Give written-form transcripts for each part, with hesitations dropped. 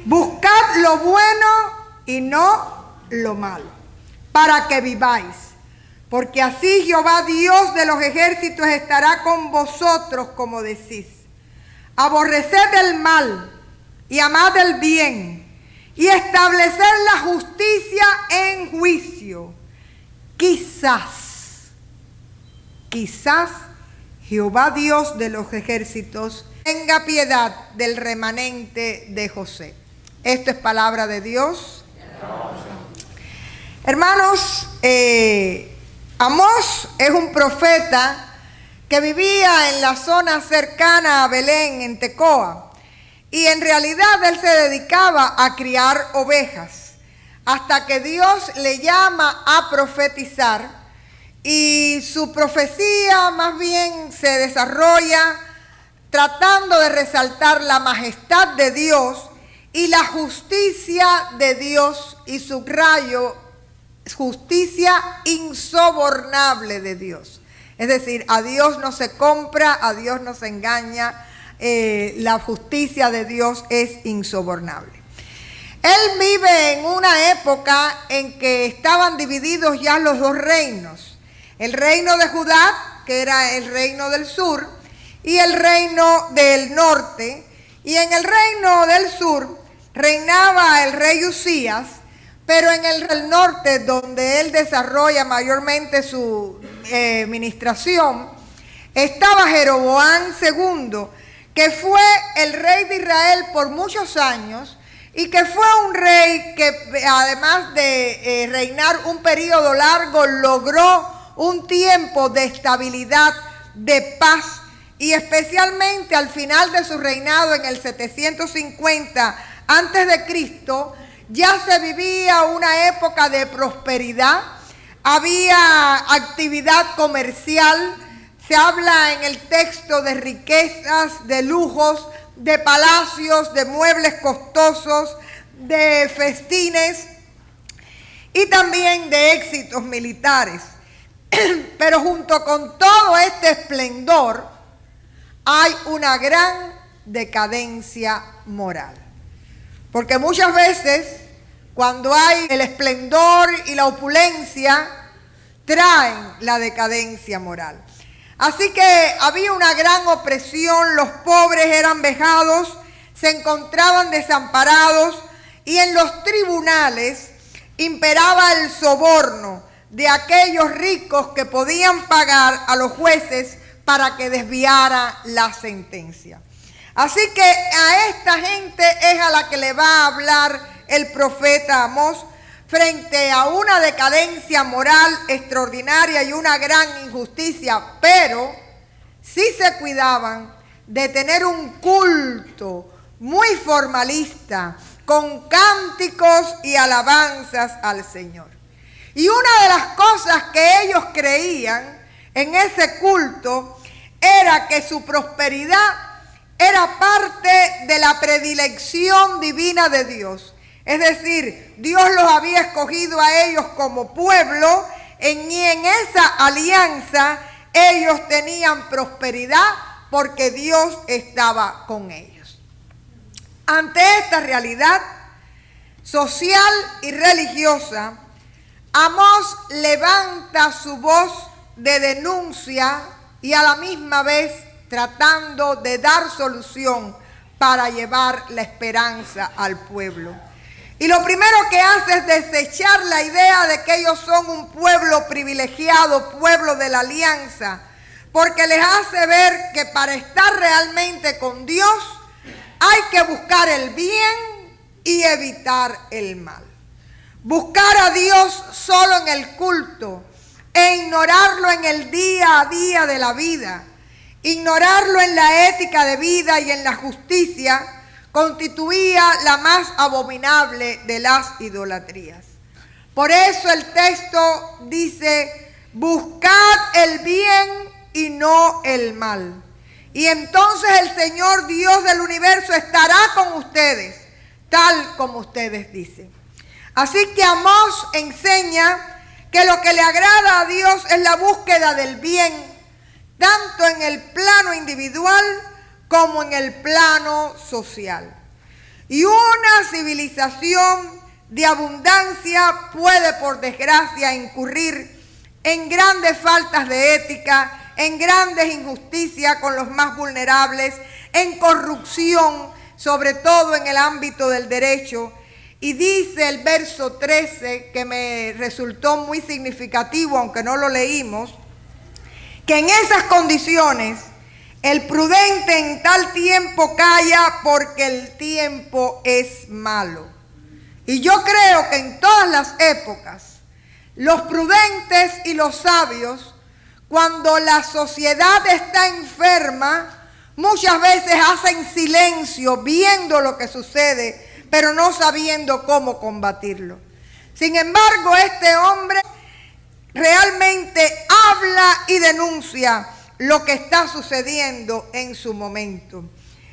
Buscad lo bueno y no lo malo, para que viváis. Porque así Jehová Dios de los ejércitos estará con vosotros, como decís. Aborreced el mal y amad el bien, y establecer la justicia en juicio. Quizás Jehová Dios de los ejércitos tenga piedad del remanente de José. Esto es palabra de Dios. Hermanos, Amós es un profeta que vivía en la zona cercana a Belén, en Tecoa. Y en realidad él se dedicaba a criar ovejas, hasta que Dios le llama a profetizar, y su profecía más bien se desarrolla tratando de resaltar la majestad de Dios y la justicia de Dios, y subrayo, justicia insobornable de Dios. Es decir, a Dios no se compra, a Dios no se engaña. La justicia de Dios es insobornable. Él vive en una época en que estaban divididos ya los dos reinos. El reino de Judá, que era el reino del sur, y el reino del norte. Y en el reino del sur reinaba el rey Usías, pero en el norte, donde él desarrolla mayormente su ministración, estaba Jeroboam II, que fue el rey de Israel por muchos años, y que fue un rey que, además de reinar un periodo largo, logró un tiempo de estabilidad, de paz, y especialmente al final de su reinado en el 750 antes de Cristo, ya se vivía una época de prosperidad, había actividad comercial. Se habla en el texto de riquezas, de lujos, de palacios, de muebles costosos, de festines y también de éxitos militares. Pero junto con todo este esplendor hay una gran decadencia moral. Porque muchas veces cuando hay el esplendor y la opulencia, traen la decadencia moral. Así que había una gran opresión, los pobres eran vejados, se encontraban desamparados, y en los tribunales imperaba el soborno de aquellos ricos que podían pagar a los jueces para que desviara la sentencia. Así que a esta gente es a la que le va a hablar el profeta Amós, frente a una decadencia moral extraordinaria y una gran injusticia, pero sí se cuidaban de tener un culto muy formalista, con cánticos y alabanzas al Señor. Y una de las cosas que ellos creían en ese culto era que su prosperidad era parte de la predilección divina de Dios. Es decir, Dios los había escogido a ellos como pueblo, y en esa alianza ellos tenían prosperidad porque Dios estaba con ellos. Ante esta realidad social y religiosa, Amós levanta su voz de denuncia y a la misma vez tratando de dar solución para llevar la esperanza al pueblo. Y lo primero que hace es desechar la idea de que ellos son un pueblo privilegiado, pueblo de la alianza, porque les hace ver que para estar realmente con Dios hay que buscar el bien y evitar el mal. Buscar a Dios solo en el culto e ignorarlo en el día a día de la vida, ignorarlo en la ética de vida y en la justicia, constituía la más abominable de las idolatrías. Por eso el texto dice: buscad el bien y no el mal, y entonces el Señor Dios del universo estará con ustedes, tal como ustedes dicen. Así que Amós enseña que lo que le agrada a Dios es la búsqueda del bien, tanto en el plano individual como en el plano social. Y una civilización de abundancia puede, por desgracia, incurrir en grandes faltas de ética, en grandes injusticias con los más vulnerables, en corrupción, sobre todo en el ámbito del derecho. Y dice el verso 13, que me resultó muy significativo, aunque no lo leímos, que en esas condiciones el prudente en tal tiempo calla porque el tiempo es malo. Y yo creo que en todas las épocas, los prudentes y los sabios, cuando la sociedad está enferma, muchas veces hacen silencio viendo lo que sucede, pero no sabiendo cómo combatirlo. Sin embargo, este hombre realmente habla y denuncia lo que está sucediendo en su momento.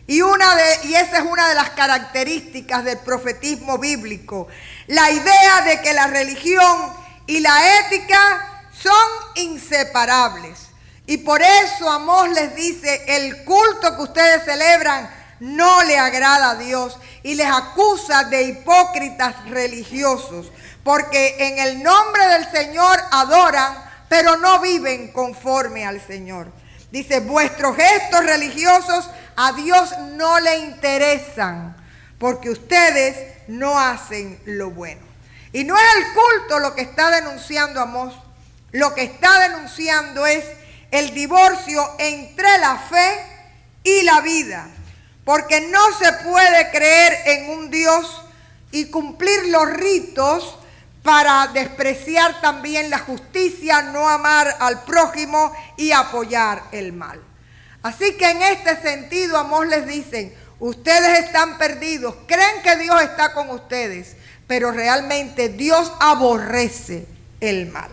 Y esa es una de las características del profetismo bíblico, la idea de que la religión y la ética son inseparables. Y por eso Amós les dice, el culto que ustedes celebran no le agrada a Dios, y les acusa de hipócritas religiosos, porque en el nombre del Señor adoran, pero no viven conforme al Señor. Dice, vuestros gestos religiosos a Dios no le interesan, porque ustedes no hacen lo bueno. Y no es el culto lo que está denunciando Amós, lo que está denunciando es el divorcio entre la fe y la vida, porque no se puede creer en un Dios y cumplir los ritos para despreciar también la justicia, no amar al prójimo y apoyar el mal. Así que en este sentido Amós les dice, ustedes están perdidos, creen que Dios está con ustedes, pero realmente Dios aborrece el mal.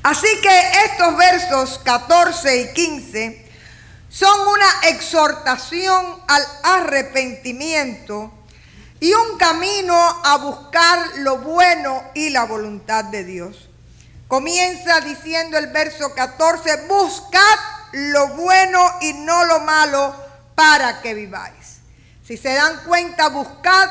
Así que estos versos 14 y 15 son una exhortación al arrepentimiento y un camino a buscar lo bueno y la voluntad de Dios. Comienza diciendo el verso 14, buscad lo bueno y no lo malo para que viváis. Si se dan cuenta, buscad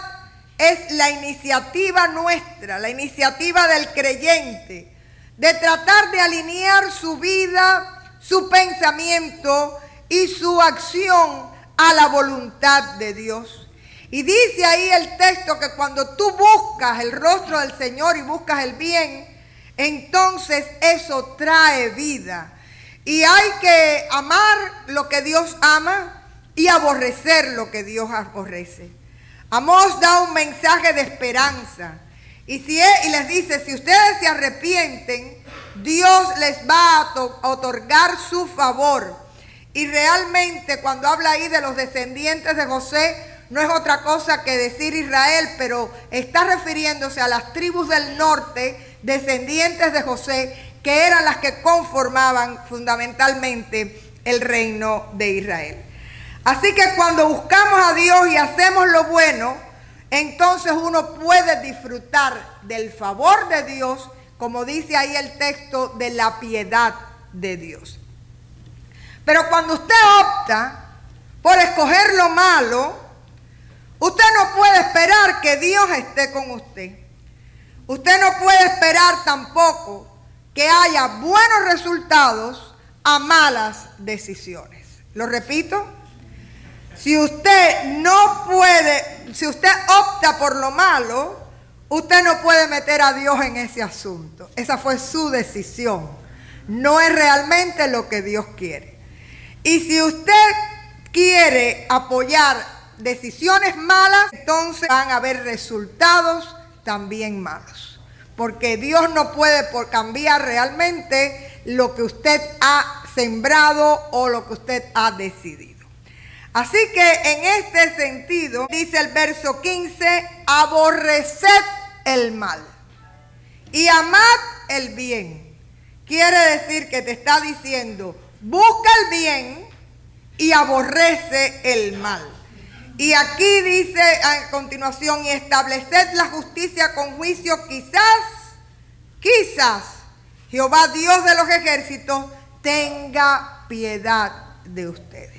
es la iniciativa nuestra, la iniciativa del creyente, de tratar de alinear su vida, su pensamiento y su acción a la voluntad de Dios. Y dice ahí el texto que cuando tú buscas el rostro del Señor y buscas el bien, entonces eso trae vida. Y hay que amar lo que Dios ama y aborrecer lo que Dios aborrece. Amós da un mensaje de esperanza. Y les dice, si ustedes se arrepienten, Dios les va a otorgar su favor. Y realmente cuando habla ahí de los descendientes de José, no es otra cosa que decir Israel, pero está refiriéndose a las tribus del norte, descendientes de José, que eran las que conformaban fundamentalmente el reino de Israel. Así que cuando buscamos a Dios y hacemos lo bueno, entonces uno puede disfrutar del favor de Dios, como dice ahí el texto, de la piedad de Dios. Pero cuando usted opta por escoger lo malo, usted no puede esperar que Dios esté con usted. Usted no puede esperar tampoco que haya buenos resultados a malas decisiones. Lo repito, si usted opta por lo malo, usted no puede meter a Dios en ese asunto. Esa fue su decisión. No es realmente lo que Dios quiere. Y si usted quiere apoyar decisiones malas, entonces van a haber resultados también malos. Porque Dios no puede cambiar realmente lo que usted ha sembrado o lo que usted ha decidido. Así que en este sentido, dice el verso 15, aborreced el mal y amad el bien. Quiere decir que te está diciendo, busca el bien y aborrece el mal. Y aquí dice a continuación, y estableced la justicia con juicio, quizás Jehová Dios de los ejércitos tenga piedad de ustedes.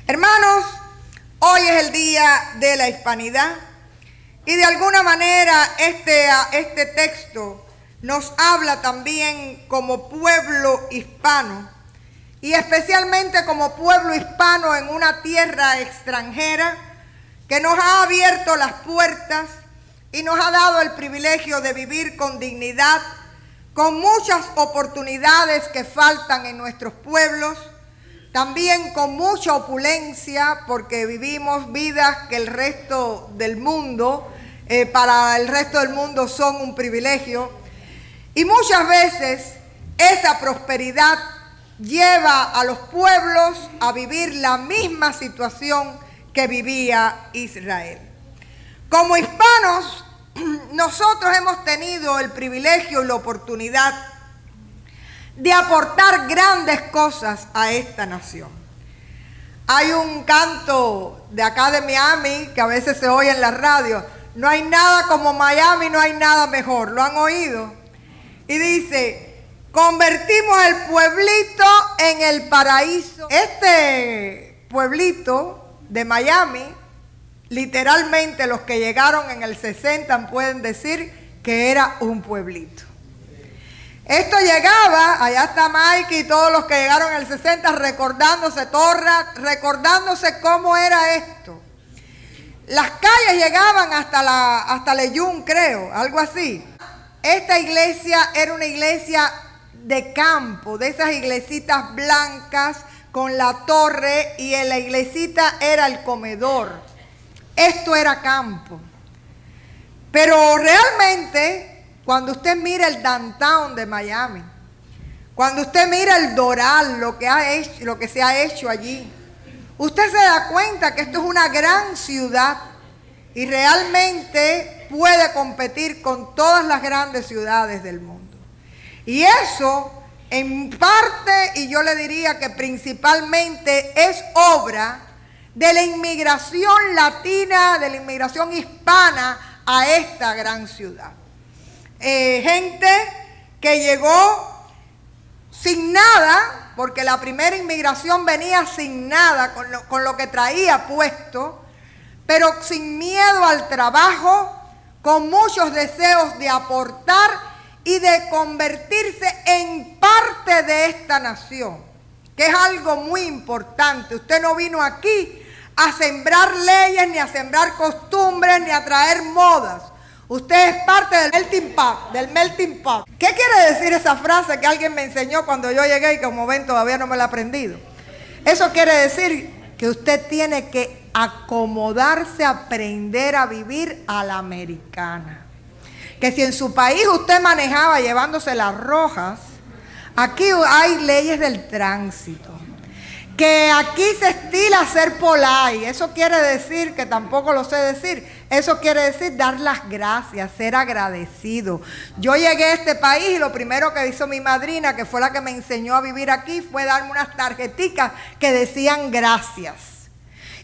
Hermanos, Hoy es el Día de la Hispanidad y de alguna manera este texto nos habla también como pueblo hispano y especialmente como pueblo hispano en una tierra extranjera que nos ha abierto las puertas y nos ha dado el privilegio de vivir con dignidad, con muchas oportunidades que faltan en nuestros pueblos, también con mucha opulencia porque vivimos vidas que el resto del mundo, para el resto del mundo son un privilegio. Y muchas veces esa prosperidad lleva a los pueblos a vivir la misma situación que vivía Israel. Como hispanos, nosotros hemos tenido el privilegio y la oportunidad de aportar grandes cosas a esta nación. Hay un canto de acá de Miami que a veces se oye en la radio: no hay nada como Miami, no hay nada mejor. ¿Lo han oído? Y dice: convertimos el pueblito en el paraíso. Este pueblito de Miami, literalmente los que llegaron en el 60 pueden decir que era un pueblito. Esto llegaba, allá está Mike y todos los que llegaron en el 60 recordándose cómo era esto. Las calles llegaban hasta Leyún, creo, algo así. Esta iglesia era una iglesia de campo, de esas iglesitas blancas con la torre, y en la iglesita era el comedor. Esto era campo. Pero realmente, cuando usted mira el downtown de Miami, cuando usted mira el Doral, lo que se ha hecho allí, usted se da cuenta que esto es una gran ciudad y realmente puede competir con todas las grandes ciudades del mundo. Y eso, en parte, y yo le diría que principalmente, es obra de la inmigración latina, de la inmigración hispana a esta gran ciudad. Gente que llegó sin nada, porque la primera inmigración venía sin nada, con lo que traía puesto, pero sin miedo al trabajo, con muchos deseos de aportar y de convertirse en parte de esta nación, que es algo muy importante. Usted no vino aquí a sembrar leyes, ni a sembrar costumbres, ni a traer modas. Usted es parte del melting pot. ¿Qué quiere decir esa frase que alguien me enseñó cuando yo llegué y que como ven todavía no me la he aprendido? Eso quiere decir que usted tiene que acomodarse, aprender a vivir a la americana. Que si en su país usted manejaba llevándose las rojas, aquí hay leyes del tránsito. Que aquí se estila ser polite. Eso quiere decir, que tampoco lo sé decir, eso quiere decir dar las gracias, ser agradecido. Yo llegué a este país y lo primero que hizo mi madrina, que fue la que me enseñó a vivir aquí, fue darme unas tarjeticas que decían gracias.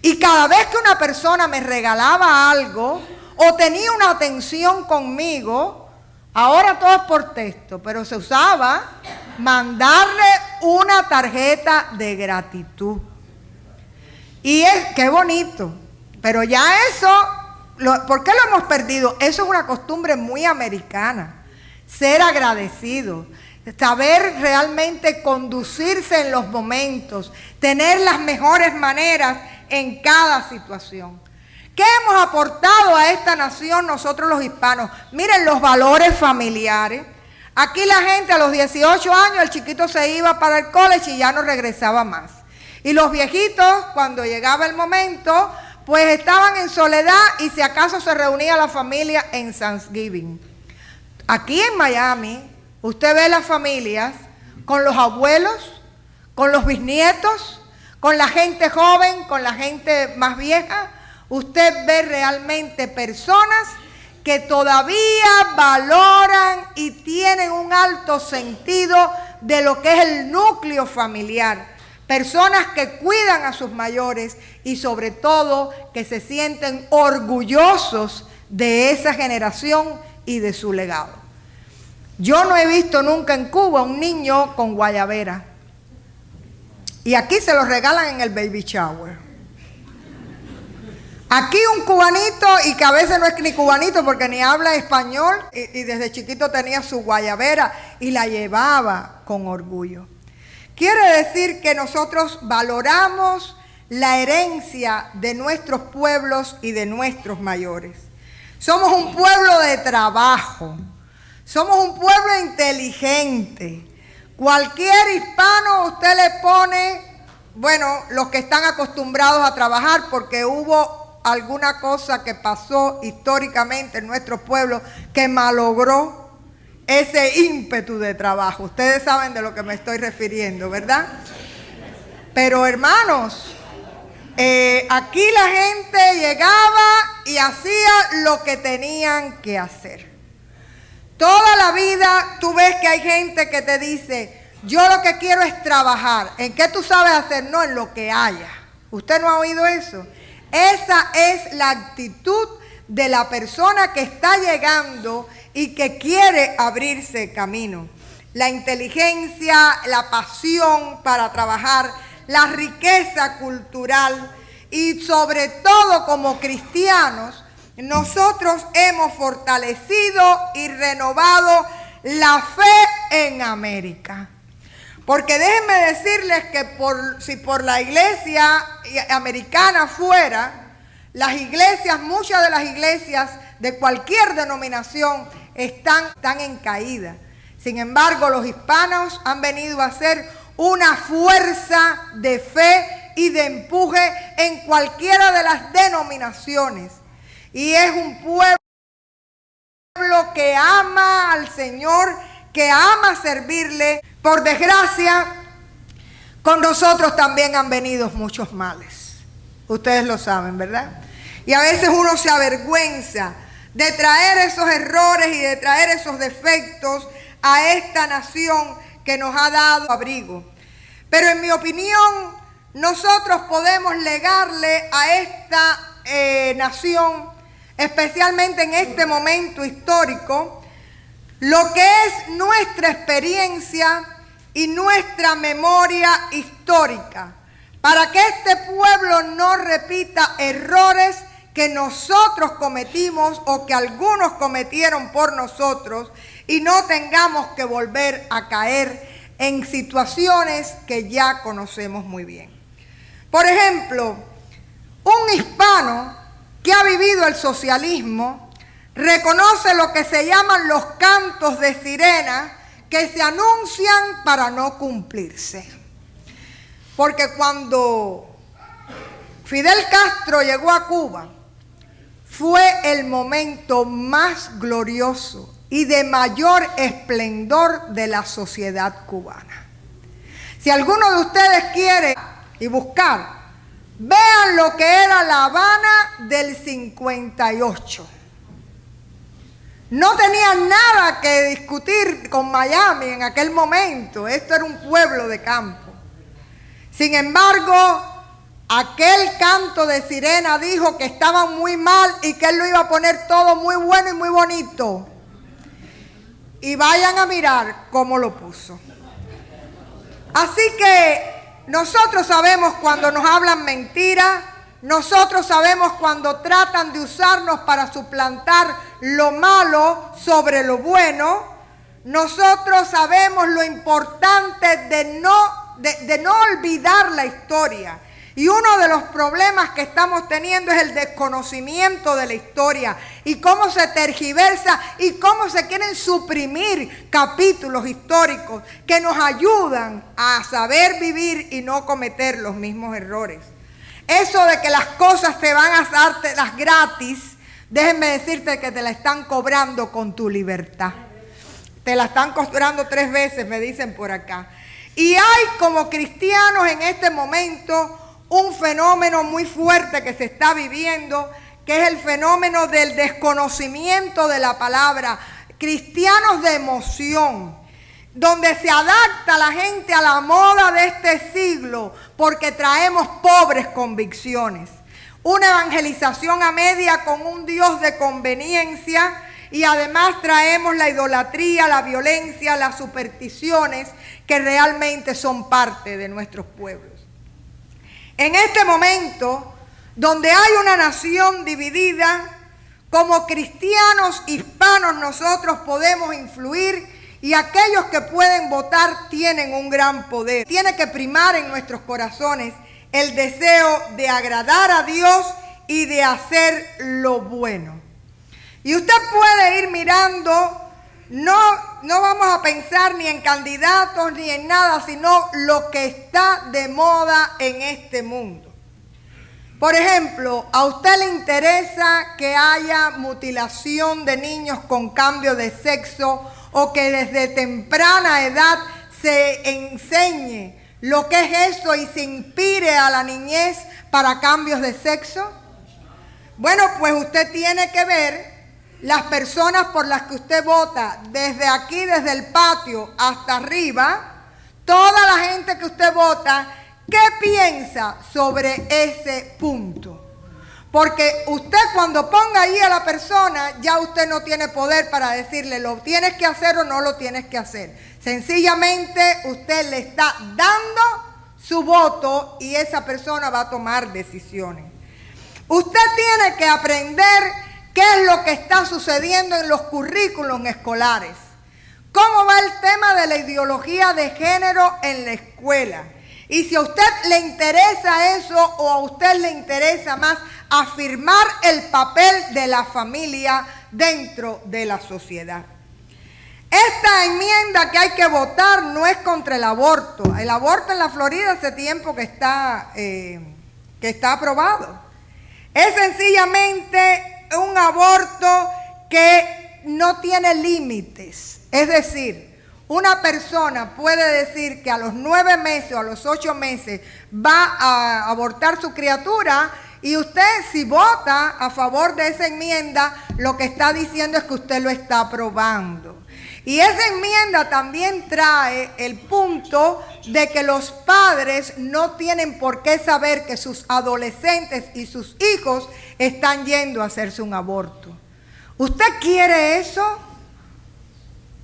Y cada vez que una persona me regalaba algo o tenía una atención conmigo, ahora todo es por texto, pero se usaba mandarle una tarjeta de gratitud. Y qué bonito. Pero ya eso, ¿por qué lo hemos perdido? Eso es una costumbre muy americana. Ser agradecido, saber realmente conducirse en los momentos, tener las mejores maneras en cada situación. ¿Qué hemos aportado a esta nación nosotros los hispanos? Miren los valores familiares. Aquí la gente a los 18 años, el chiquito se iba para el college y ya no regresaba más. Y los viejitos, cuando llegaba el momento, pues estaban en soledad y si acaso se reunía la familia en Thanksgiving. Aquí en Miami, usted ve las familias con los abuelos, con los bisnietos, con la gente joven, con la gente más vieja. Usted ve realmente personas que todavía valoran y tienen un alto sentido de lo que es el núcleo familiar. Personas que cuidan a sus mayores y sobre todo que se sienten orgullosos de esa generación y de su legado. Yo no he visto nunca en Cuba un niño con guayabera. Y aquí se los regalan en el baby shower. Aquí un cubanito, y que a veces no es ni cubanito porque ni habla español, y desde chiquito tenía su guayabera y la llevaba con orgullo. Quiere decir que nosotros valoramos la herencia de nuestros pueblos y de nuestros mayores. Somos un pueblo de trabajo, somos un pueblo inteligente. Cualquier hispano usted le pone, bueno, los que están acostumbrados a trabajar porque hubo alguna cosa que pasó históricamente en nuestro pueblo que malogró ese ímpetu de trabajo. Ustedes saben de lo que me estoy refiriendo, ¿verdad? Pero hermanos, aquí la gente llegaba y hacía lo que tenían que hacer. Toda la vida tú ves que hay gente que te dice, yo lo que quiero es trabajar. ¿En qué tú sabes hacer? No, en lo que haya. ¿Usted no ha oído eso? Esa es la actitud de la persona que está llegando y que quiere abrirse camino. La inteligencia, la pasión para trabajar, la riqueza cultural y sobre todo como cristianos, nosotros hemos fortalecido y renovado la fe en América. Porque déjenme decirles que si por la iglesia americana fuera, muchas de las iglesias de cualquier denominación están en caída. Sin embargo, los hispanos han venido a ser una fuerza de fe y de empuje en cualquiera de las denominaciones. Y es un pueblo que ama al Señor, que ama servirle. Por desgracia, con nosotros también han venido muchos males. Ustedes lo saben, ¿verdad? Y a veces uno se avergüenza de traer esos errores y de traer esos defectos a esta nación que nos ha dado abrigo. Pero en mi opinión, nosotros podemos legarle a esta nación, especialmente en este momento histórico, lo que es nuestra experiencia y nuestra memoria histórica, para que este pueblo no repita errores que nosotros cometimos o que algunos cometieron por nosotros y no tengamos que volver a caer en situaciones que ya conocemos muy bien. Por ejemplo, un hispano que ha vivido el socialismo reconoce lo que se llaman los cantos de sirena que se anuncian para no cumplirse. Porque cuando Fidel Castro llegó a Cuba, fue el momento más glorioso y de mayor esplendor de la sociedad cubana. Si alguno de ustedes quiere y buscar, vean lo que era La Habana del 58. No tenían nada que discutir con Miami en aquel momento. Esto era un pueblo de campo. Sin embargo, aquel canto de sirena dijo que estaban muy mal y que él lo iba a poner todo muy bueno y muy bonito. Y vayan a mirar cómo lo puso. Así que nosotros sabemos cuando nos hablan mentiras. Nosotros sabemos cuando tratan de usarnos para suplantar lo malo sobre lo bueno. Nosotros sabemos lo importante de no olvidar la historia. Y uno de los problemas que estamos teniendo es el desconocimiento de la historia y cómo se tergiversa y cómo se quieren suprimir capítulos históricos que nos ayudan a saber vivir y no cometer los mismos errores. Eso de que las cosas te van a dártelas gratis, déjenme decirte que te la están cobrando con tu libertad. Te la están cobrando 3 veces, me dicen por acá. Y hay como cristianos en este momento un fenómeno muy fuerte que se está viviendo, que es el fenómeno del desconocimiento de la palabra. Cristianos de emoción, donde se adapta la gente a la moda de este siglo porque traemos pobres convicciones. Una evangelización a media con un Dios de conveniencia y además traemos la idolatría, la violencia, las supersticiones que realmente son parte de nuestros pueblos. En este momento donde hay una nación dividida, como cristianos hispanos nosotros podemos influir y aquellos que pueden votar tienen un gran poder. Tiene que primar en nuestros corazones el deseo de agradar a Dios y de hacer lo bueno. Y usted puede ir mirando, no vamos a pensar ni en candidatos ni en nada, sino lo que está de moda en este mundo. Por ejemplo, ¿a usted le interesa que haya mutilación de niños con cambio de sexo o que desde temprana edad se enseñe lo que es eso y se inspire a la niñez para cambios de sexo? Bueno, pues usted tiene que ver las personas por las que usted vota, desde aquí, desde el patio hasta arriba, toda la gente que usted vota, ¿qué piensa sobre ese punto? Porque usted cuando ponga ahí a la persona, ya usted no tiene poder para decirle lo tienes que hacer o no lo tienes que hacer. Sencillamente usted le está dando su voto y esa persona va a tomar decisiones. Usted tiene que aprender qué es lo que está sucediendo en los currículos escolares. ¿Cómo va el tema de la ideología de género en la escuela? Y si a usted le interesa eso o a usted le interesa más afirmar el papel de la familia dentro de la sociedad. Esta enmienda que hay que votar no es contra el aborto. El aborto en la Florida hace tiempo que está aprobado. Es sencillamente un aborto que no tiene límites. Es decir, una persona puede decir que a los 9 meses o a los 8 meses va a abortar su criatura y usted, si vota a favor de esa enmienda, lo que está diciendo es que usted lo está aprobando. Y esa enmienda también trae el punto de que los padres no tienen por qué saber que sus adolescentes y sus hijos están yendo a hacerse un aborto. ¿Usted quiere eso?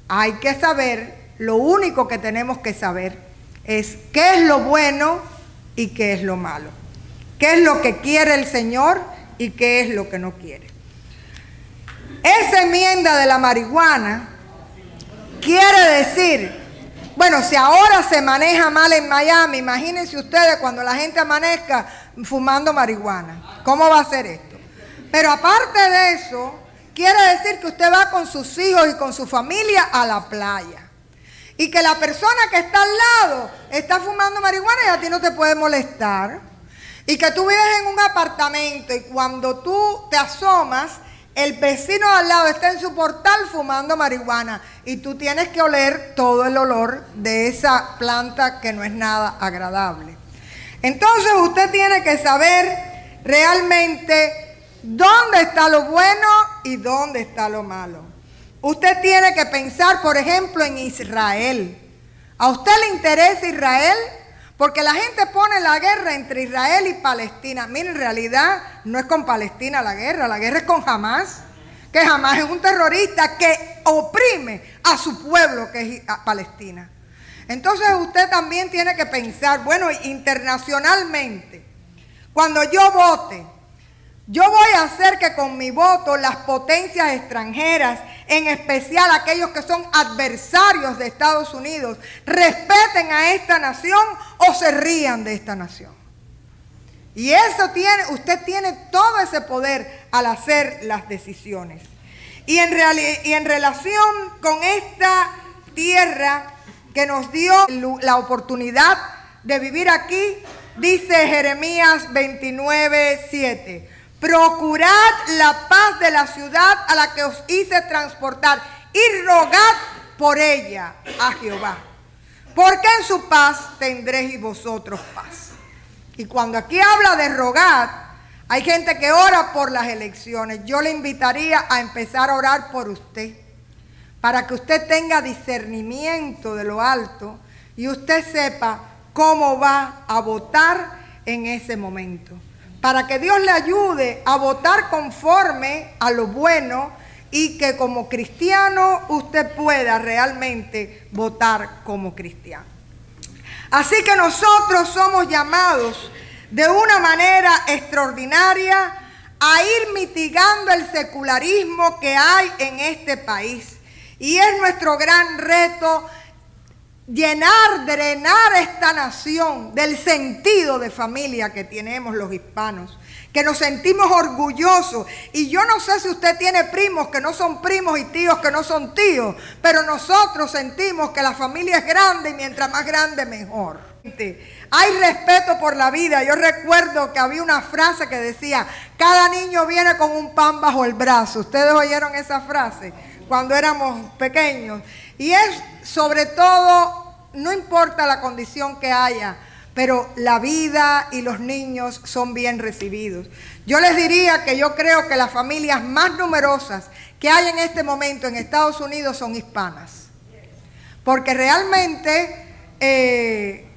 Hay que saber, lo único que tenemos que saber es qué es lo bueno y qué es lo malo. Qué es lo que quiere el Señor y qué es lo que no quiere. Esa enmienda de la marihuana quiere decir, bueno, si ahora se maneja mal en Miami, imagínense ustedes cuando la gente amanezca fumando marihuana. ¿Cómo va a ser esto? Pero aparte de eso, quiere decir que usted va con sus hijos y con su familia a la playa. Y que la persona que está al lado está fumando marihuana y a ti no te puede molestar. Y que tú vives en un apartamento y cuando tú te asomas, el vecino de al lado está en su portal fumando marihuana. Y tú tienes que oler todo el olor de esa planta que no es nada agradable. Entonces usted tiene que saber realmente dónde está lo bueno y dónde está lo malo. Usted tiene que pensar, por ejemplo, en Israel. ¿A usted le interesa Israel? Porque la gente pone la guerra entre Israel y Palestina. Mira, en realidad no es con Palestina la guerra es con Hamás. Que Hamás es un terrorista que oprime a su pueblo, que es Palestina. Entonces usted también tiene que pensar, bueno, internacionalmente, cuando yo vote, yo voy a hacer que con mi voto las potencias extranjeras, en especial aquellos que son adversarios de Estados Unidos, respeten a esta nación o se rían de esta nación. Y eso usted tiene todo ese poder al hacer las decisiones. Y en relación con esta tierra que nos dio la oportunidad de vivir aquí, dice Jeremías 29:7. Procurad la paz de la ciudad a la que os hice transportar y rogad por ella a Jehová, porque en su paz tendréis vosotros paz. Y cuando aquí habla de rogar, hay gente que ora por las elecciones. Yo le invitaría a empezar a orar por usted, para que usted tenga discernimiento de lo alto y usted sepa cómo va a votar en ese momento. Para que Dios le ayude a votar conforme a lo bueno y que como cristiano usted pueda realmente votar como cristiano. Así que nosotros somos llamados de una manera extraordinaria a ir mitigando el secularismo que hay en este país. Y es nuestro gran reto drenar esta nación del sentido de familia que tenemos los hispanos, que nos sentimos orgullosos. Y yo no sé si usted tiene primos que no son primos y tíos que no son tíos, pero nosotros sentimos que la familia es grande y mientras más grande mejor. Hay respeto por la vida. Yo recuerdo que había una frase que decía: cada niño viene con un pan bajo el brazo. ¿Ustedes oyeron esa frase cuando éramos pequeños? Y es sobre todo, no importa la condición que haya, pero la vida y los niños son bien recibidos. Yo les diría que yo creo que las familias más numerosas que hay en este momento en Estados Unidos son hispanas. Porque realmente,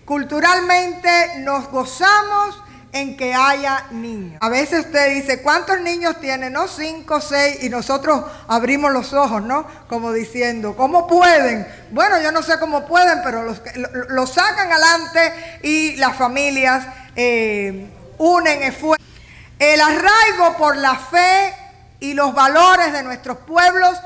culturalmente nos gozamos en que haya niños. A veces usted dice, ¿cuántos niños tiene? No, 5, 6, y nosotros abrimos los ojos, ¿no? Como diciendo, ¿cómo pueden? Bueno, yo no sé cómo pueden, pero los sacan adelante y las familias unen esfuerzos. El arraigo por la fe y los valores de nuestros pueblos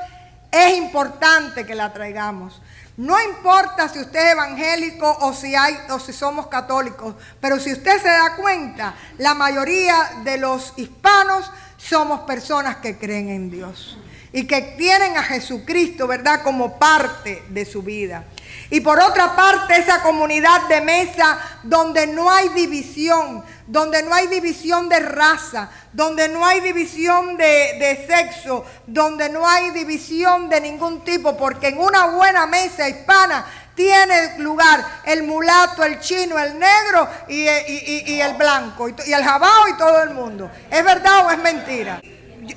es importante que la traigamos. No importa si usted es evangélico o si somos católicos, pero si usted se da cuenta, la mayoría de los hispanos somos personas que creen en Dios y que tienen a Jesucristo, ¿verdad?, como parte de su vida. Y por otra parte, esa comunidad de mesa donde no hay división, donde no hay división de raza, donde no hay división de sexo, donde no hay división de ningún tipo, porque en una buena mesa hispana tiene lugar el mulato, el chino, el negro y el blanco, y el jabao y todo el mundo. ¿Es verdad o es mentira?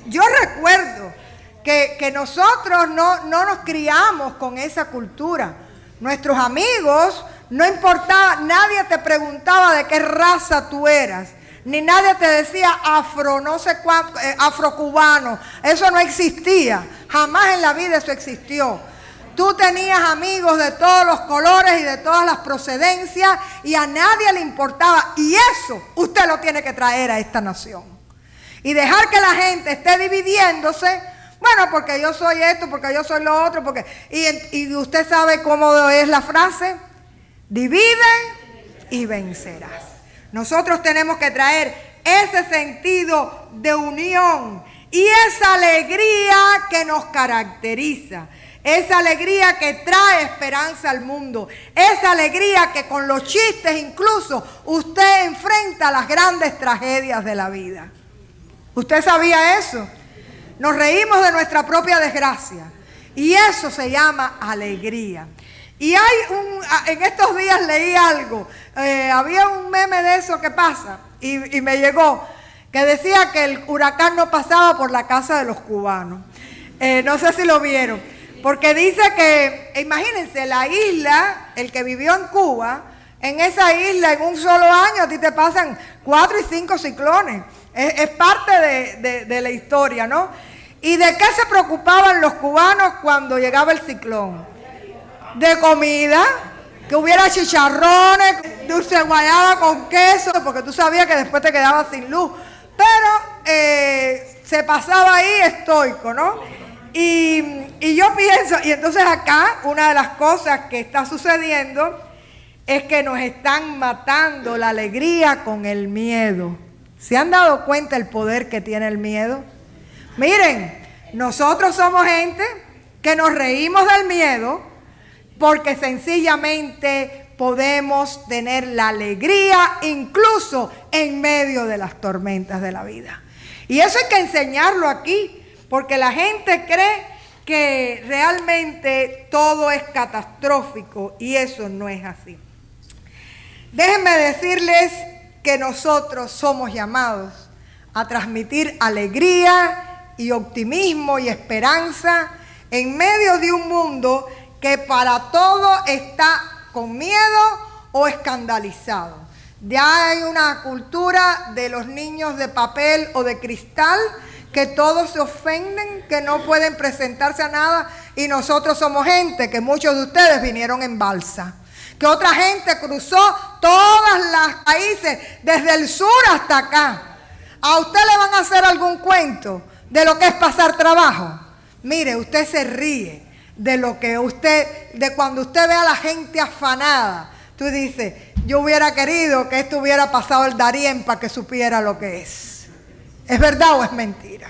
Yo recuerdo que nosotros no nos criamos con esa cultura. Nuestros amigos, no importaba, nadie te preguntaba de qué raza tú eras, ni nadie te decía afro, no sé cuánto, afrocubano. Eso no existía, jamás en la vida eso existió. Tú tenías amigos de todos los colores y de todas las procedencias y a nadie le importaba. Y eso usted lo tiene que traer a esta nación. Y dejar que la gente esté dividiéndose. Bueno, porque yo soy esto, porque yo soy lo otro, porque y usted sabe cómo es la frase: divide y vencerás. Nosotros tenemos que traer ese sentido de unión y esa alegría que nos caracteriza, esa alegría que trae esperanza al mundo, esa alegría que con los chistes incluso usted enfrenta las grandes tragedias de la vida. ¿Usted sabía eso? Nos reímos de nuestra propia desgracia y eso se llama alegría. Y en estos días leí algo, había un meme de eso que pasa y me llegó, que decía que el huracán no pasaba por la casa de los cubanos. No sé si lo vieron, porque dice que, imagínense, la isla, el que vivió en Cuba, en esa isla en un solo año a ti te pasan 4 y 5 ciclones. Es parte de la historia, ¿no? ¿Y de qué se preocupaban los cubanos cuando llegaba el ciclón? De comida, que hubiera chicharrones, dulce guayaba con queso, porque tú sabías que después te quedabas sin luz. Pero se pasaba ahí estoico, ¿no? Y yo pienso, y entonces acá una de las cosas que está sucediendo es que nos están matando la alegría con el miedo. ¿Se han dado cuenta el poder que tiene el miedo? Miren, nosotros somos gente que nos reímos del miedo porque sencillamente podemos tener la alegría incluso en medio de las tormentas de la vida. Y eso hay que enseñarlo aquí, porque la gente cree que realmente todo es catastrófico y eso no es así. Déjenme decirles que nosotros somos llamados a transmitir alegría y optimismo y esperanza en medio de un mundo que para todo está con miedo o escandalizado. Ya hay una cultura de los niños de papel o de cristal que todos se ofenden, que no pueden presentarse a nada, y nosotros somos gente que muchos de ustedes vinieron en balsa, que otra gente cruzó todos los países, desde el sur hasta acá. ¿A usted le van a hacer algún cuento de lo que es pasar trabajo? Mire, usted se ríe de lo que de cuando usted ve a la gente afanada. Tú dices, yo hubiera querido que esto hubiera pasado el Darién para que supiera lo que es. ¿Es verdad o es mentira?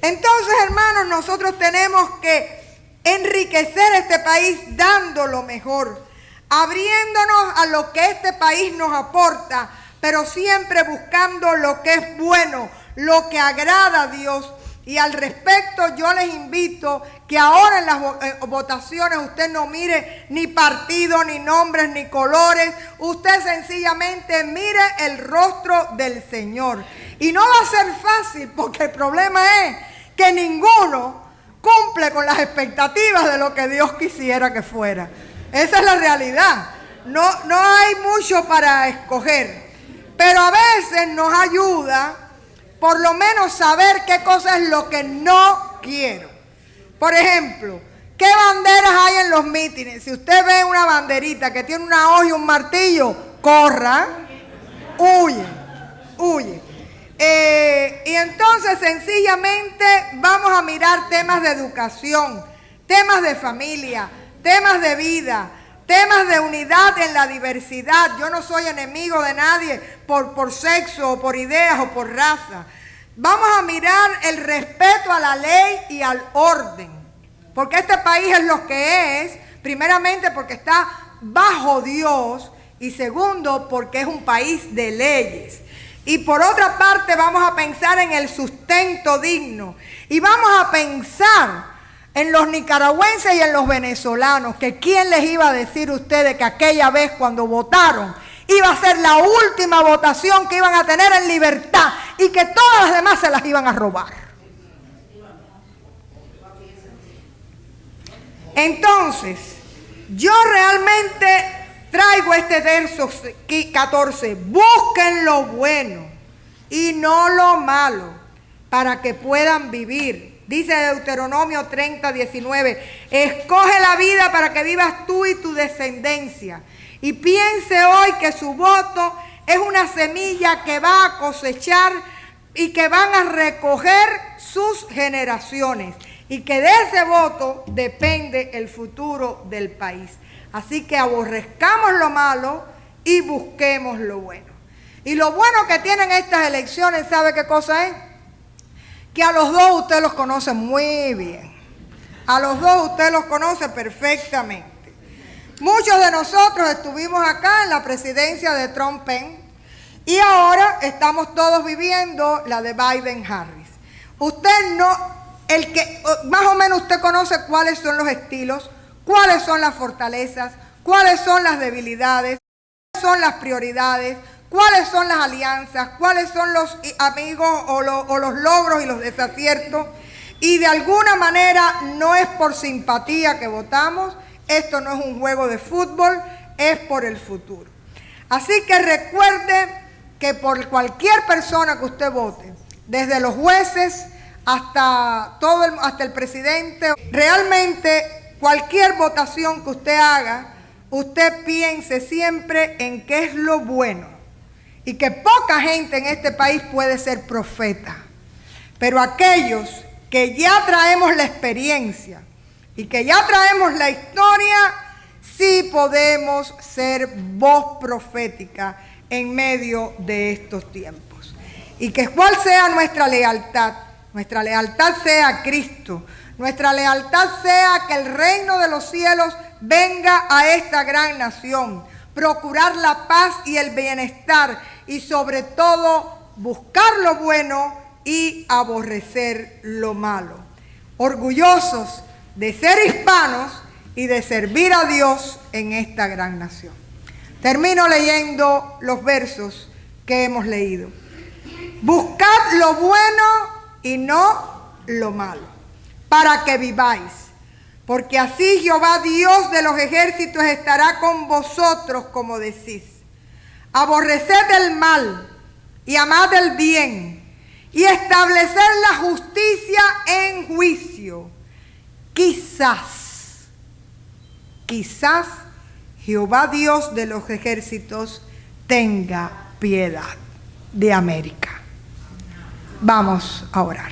Entonces, hermanos, nosotros tenemos que enriquecer este país dando lo mejor, abriéndonos a lo que este país nos aporta, pero siempre buscando lo que es bueno, lo que agrada a Dios. Y al respecto yo les invito que ahora en las votaciones usted no mire ni partido, ni nombres, ni colores. Usted sencillamente mire el rostro del Señor. Y no va a ser fácil, porque el problema es que ninguno cumple con las expectativas de lo que Dios quisiera que fuera. Esa es la realidad. No hay mucho para escoger. Pero a veces nos ayuda por lo menos saber qué cosa es lo que no quiero. Por ejemplo, ¿qué banderas hay en los mítines? Si usted ve una banderita que tiene una hoja y un martillo, corra, huye. Y entonces sencillamente vamos a mirar temas de educación, temas de familia, temas de vida, temas de unidad en la diversidad. Yo no soy enemigo de nadie por sexo o por ideas o por raza. Vamos a mirar el respeto a la ley y al orden. Porque este país es lo que es, primeramente porque está bajo Dios y segundo porque es un país de leyes. Y por otra parte vamos a pensar en el sustento digno y vamos a pensar en los nicaragüenses y en los venezolanos, que quién les iba a decir a ustedes que aquella vez cuando votaron iba a ser la última votación que iban a tener en libertad y que todas las demás se las iban a robar. Entonces, yo realmente traigo este verso 14, busquen lo bueno y no lo malo para que puedan vivir. Dice Deuteronomio 30:19, escoge la vida para que vivas tú y tu descendencia. Y piense hoy que su voto es una semilla que va a cosechar y que van a recoger sus generaciones. Y que de ese voto depende el futuro del país. Así que aborrezcamos lo malo y busquemos lo bueno. Y lo bueno que tienen estas elecciones, ¿sabe qué cosa es? Que a los dos usted los conoce muy bien. A los dos usted los conoce perfectamente. Muchos de nosotros estuvimos acá en la presidencia de Trump y ahora estamos todos viviendo la de Biden-Harris. Usted no, más o menos usted conoce cuáles son los estilos, cuáles son las fortalezas, cuáles son las debilidades, cuáles son las prioridades, cuáles son las alianzas, cuáles son los amigos o los logros y los desaciertos. Y de alguna manera no es por simpatía que votamos, esto no es un juego de fútbol, es por el futuro. Así que recuerde que por cualquier persona que usted vote, desde los jueces hasta el presidente, realmente cualquier votación que usted haga, usted piense siempre en qué es lo bueno. Y que poca gente en este país puede ser profeta. Pero aquellos que ya traemos la experiencia y que ya traemos la historia, sí podemos ser voz profética en medio de estos tiempos. Y que cuál sea nuestra lealtad sea a Cristo, nuestra lealtad sea que el reino de los cielos venga a esta gran nación, procurar la paz y el bienestar y sobre todo buscar lo bueno y aborrecer lo malo. Orgullosos de ser hispanos y de servir a Dios en esta gran nación. Termino leyendo los versos que hemos leído. Buscad lo bueno y no lo malo, para que viváis. Porque así Jehová Dios de los ejércitos estará con vosotros como decís. Aborreced el mal y amad el bien y establecer la justicia en juicio. Quizás Jehová Dios de los ejércitos tenga piedad de América. Vamos a orar.